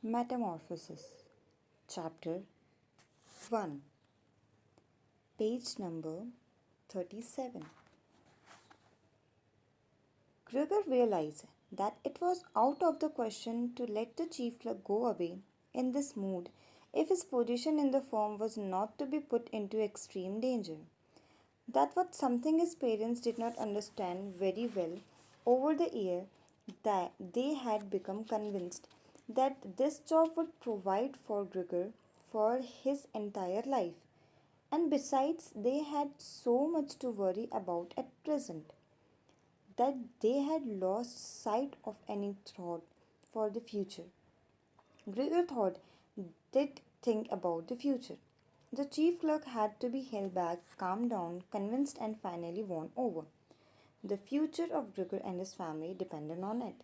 Metamorphosis, Chapter 1, Page number 37. Gregor realized that it was out of the question to let the chief clerk go away in this mood if his position in the firm was not to be put into extreme danger. That was something his parents did not understand very well. Over the year, that they had become convinced that this job would provide for Gregor for his entire life. And besides, they had so much to worry about at present that they had lost sight of any thought for the future. Gregor thought did think about the future. The chief clerk had to be held back, calmed down, convinced, and finally won over. The future of Gregor and his family depended on it.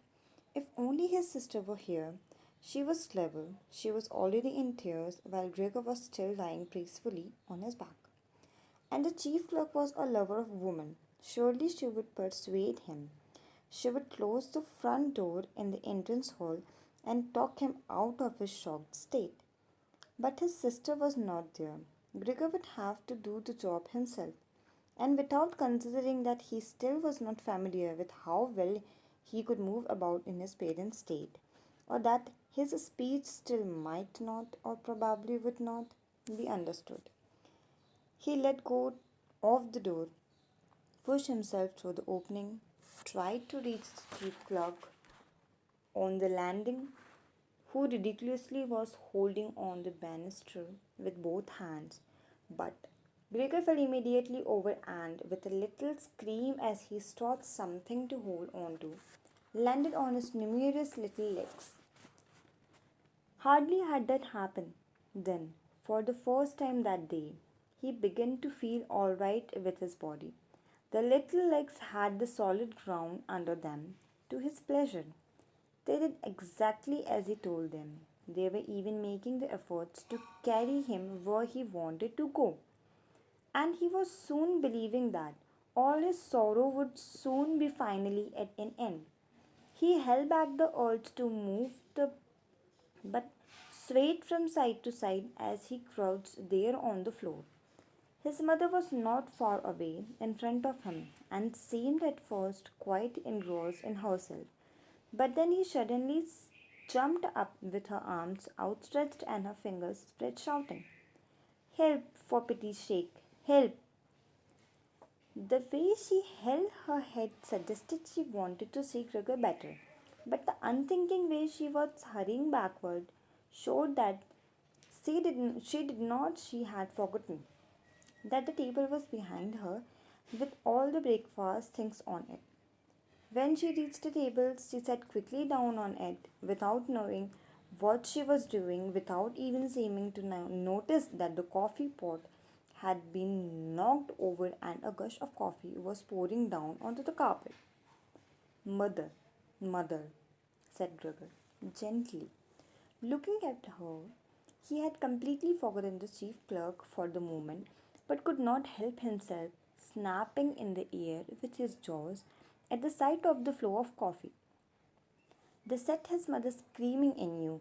If only his sister were here. She was clever. She was already in tears while Gregor was still lying peacefully on his back. And the chief clerk was a lover of women. Surely she would persuade him. She would close the front door in the entrance hall and talk him out of his shocked state. But his sister was not there. Gregor would have to do the job himself. And without considering that he still was not familiar with how well he could move about in his parents' state, or that his speech still might not, or probably would not, be understood. He let go of the door, pushed himself through the opening, tried to reach the chief clerk on the landing, who ridiculously was holding on the banister with both hands. But Gregor fell immediately over and, with a little scream as he sought something to hold on to, landed on his numerous little legs. Hardly had that happened then, for the first time that day, he began to feel all right with his body. The little legs had the solid ground under them to his pleasure. They did exactly as he told them. They were even making the efforts to carry him where he wanted to go. And he was soon believing that all his sorrow would soon be finally at an end. He held back the urge to move the but swayed from side to side as he crouched there on the floor. His mother was not far away in front of him and seemed at first quite engrossed in herself. But then he suddenly jumped up with her arms outstretched and her fingers spread, shouting, "Help, for pity's sake! Help!" The way she held her head suggested she wanted to see Gregor better, but the unthinking way she was hurrying backward showed that she had forgotten that the table was behind her with all the breakfast things on it. When she reached the table, she sat quickly down on it without knowing what she was doing, without even seeming to notice that the coffee pot had been knocked over and a gush of coffee was pouring down onto the carpet. "Mother, mother," said Gregor, gently. Looking at her, he had completely forgotten the chief clerk for the moment, but could not help himself snapping in the air with his jaws at the sight of the flow of coffee. This set his mother screaming anew.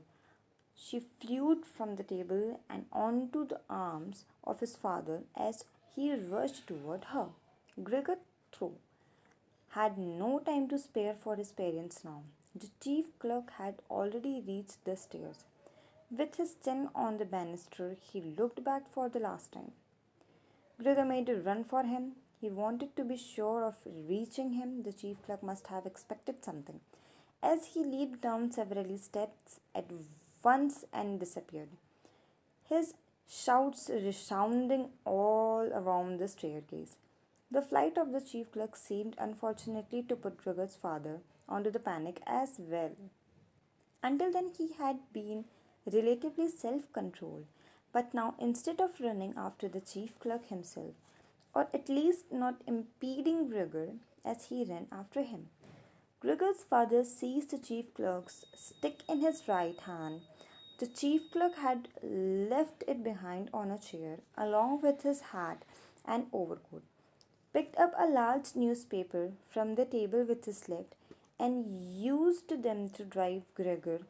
She flew from the table and onto the arms of his father as he rushed toward her. Gregor, through, had no time to spare for his parents now. The chief clerk had already reached the stairs. With his chin on the banister, he looked back for the last time. Gregor made a run for him. He wanted to be sure of reaching him. The chief clerk must have expected something, as he leaped down several steps at once and disappeared, his shouts resounding all around the staircase. The flight of the chief clerk seemed unfortunately to put Gregor's father onto the panic as well. Until then, he had been relatively self controlled, but now, instead of running after the chief clerk himself, or at least not impeding Gregor as he ran after him, Gregor's father seized the chief clerk's stick in his right hand. The chief clerk had left it behind on a chair, along with his hat and overcoat, picked up a large newspaper from the table with his left, and used them to drive Gregor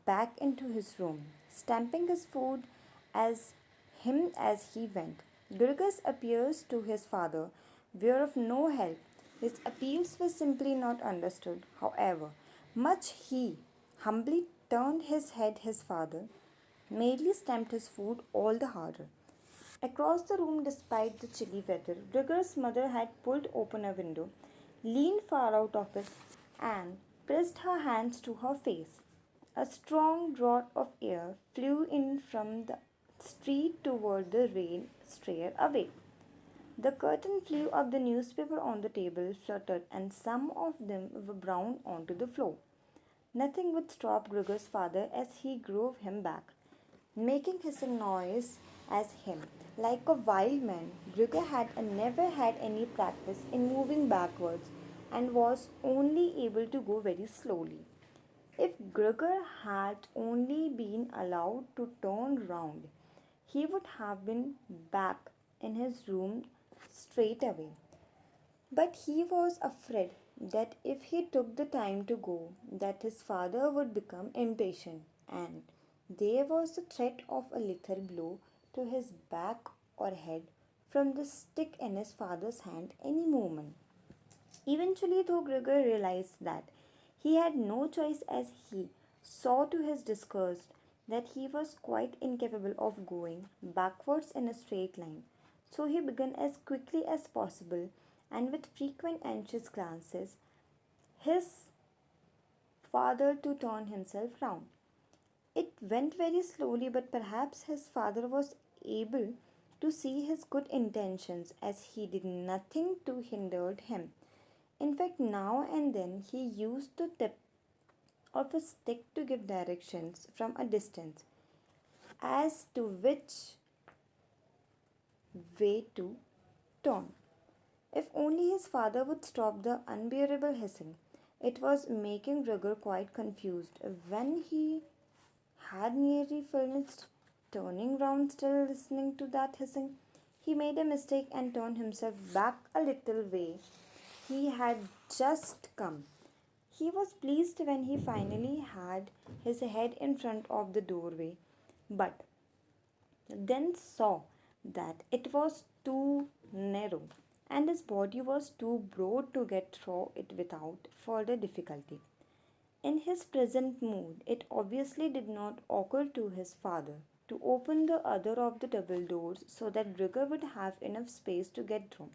back into his room, stamping his foot as as he went. Gurgus appears to his father, were of no help. His appeals were simply not understood. However, much he humbly turned his head, his father merely stamped his foot all the harder. Across the room, despite the chilly weather, Gregor's mother had pulled open a window, leaned far out of it, and pressed her hands to her face. A strong draught of air flew in from the street toward the rain straight away. The curtain flew up, the newspaper on the table fluttered, and some of them were brown onto the floor. Nothing would stop Gregor's father as he drove him back, making hissing noise as him. Like a wild man, Gregor had never had any practice in moving backwards and was only able to go very slowly. If Gregor had only been allowed to turn round, he would have been back in his room straight away. But he was afraid that if he took the time to go, that his father would become impatient, and there was the threat of a lethal blow to his back or head from the stick in his father's hand any moment. Eventually, though, Gregor realized that he had no choice as he saw to his disgust that he was quite incapable of going backwards in a straight line. So he began as quickly as possible and with frequent anxious glances his father to turn himself round. It went very slowly, but perhaps his father was able to see his good intentions as he did nothing to hinder him. In fact, now and then he used the tip of a stick to give directions from a distance as to which way to turn. If only his father would stop the unbearable hissing. It was making Gregor quite confused. When he had nearly finished turning round, still listening to that hissing, he made a mistake and turned himself back a little way he had just come. He was pleased when he finally had his head in front of the doorway, but then saw that it was too narrow and his body was too broad to get through it without further difficulty. In his present mood, it obviously did not occur to his father to open the other of the double doors so that Gregor would have enough space to get through.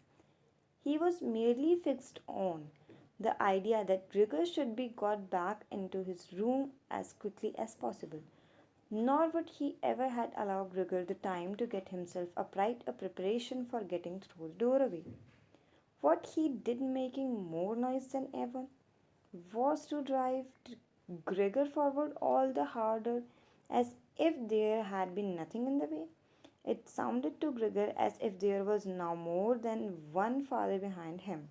He was merely fixed on the idea that Gregor should be got back into his room as quickly as possible. Nor would he ever had allowed Gregor the time to get himself upright, a preparation for getting through the doorway. What he did, making more noise than ever, was to drive Gregor forward all the harder, as if there had been nothing in the way. It sounded to Gregor as if there was now more than one father behind him.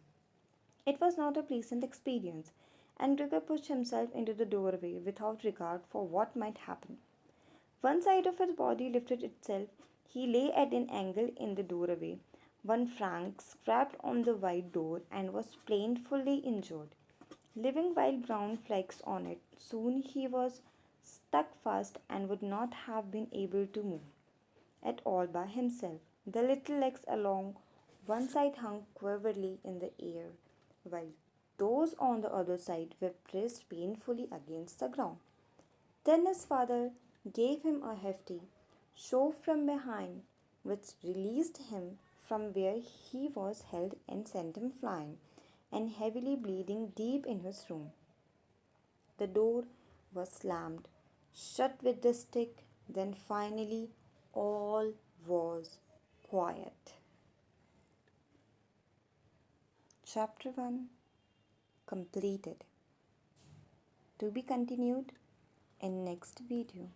It was not a pleasant experience, and Gregor pushed himself into the doorway without regard for what might happen. One side of his body lifted itself. He lay at an angle in the doorway. One flank scraped on the wide door and was painfully injured, leaving wild brown flecks on it. Soon he was stuck fast and would not have been able to move at all by himself. The little legs along one side hung queerly in the air, while those on the other side were pressed painfully against the ground. Then his father gave him a hefty shove from behind, which released him from where he was held and sent him flying and heavily bleeding deep in his room. The door was slammed shut with the stick, then finally all was quiet. Chapter 1 completed. To be continued in next video.